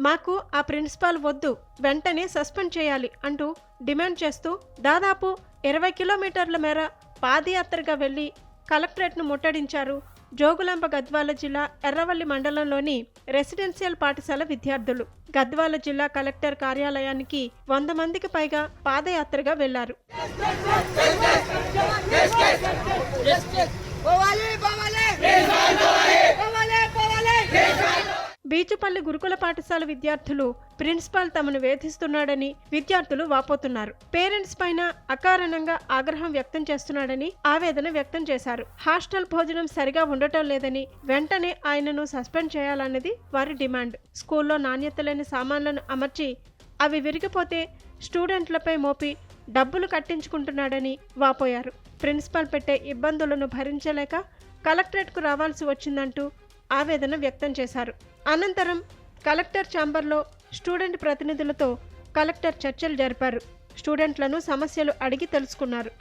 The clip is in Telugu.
మాకు ఆ ప్రిన్సిపాల్ వద్దు, వెంటనే సస్పెండ్ చేయాలి అంటూ డిమాండ్ చేస్తూ దాదాపు 20 కిలోమీటర్ల మేర పాదయాత్రగా వెళ్లి కలెక్టరేట్ను ముట్టడించారు జోగులాంబ గద్వాల జిల్లా ఎర్రవల్లి మండలంలోని రెసిడెన్షియల్ పాఠశాల విద్యార్థులు. గద్వాల జిల్లా కలెక్టర్ కార్యాలయానికి 100 మందికి పైగా పాదయాత్రగా వెళ్లారు. బీచుపల్లి గురుకుల పాఠశాల విద్యార్థులు ప్రిన్సిపాల్ తమను వేధిస్తున్నాడని విద్యార్థులు వాపోతున్నారు. పేరెంట్స్ పైన అకారణంగా ఆగ్రహం వ్యక్తం చేస్తున్నాడని ఆవేదన వ్యక్తం చేశారు. హాస్టల్ భోజనం సరిగా ఉండటం లేదని వెంటనే ఆయనను సస్పెండ్ చేయాలన్నది వారి డిమాండ్. స్కూల్లో నాణ్యత లేని సామాన్లను అమర్చి అవి విరిగిపోతే స్టూడెంట్లపై మోపి డబ్బులు కట్టించుకుంటున్నాడని వాపోయారు. ప్రిన్సిపాల్ పెట్టే ఇబ్బందులను భరించలేక కలెక్టరేట్కు రావాల్సి వచ్చిందంటూ ఆవేదన వ్యక్తం చేశారు. అనంతరం కలెక్టర్ ఛాంబర్లో స్టూడెంట్ ప్రతినిధులతో కలెక్టర్ చర్చలు జరిపారు. స్టూడెంట్లను సమస్యలు అడిగి తెలుసుకున్నారు.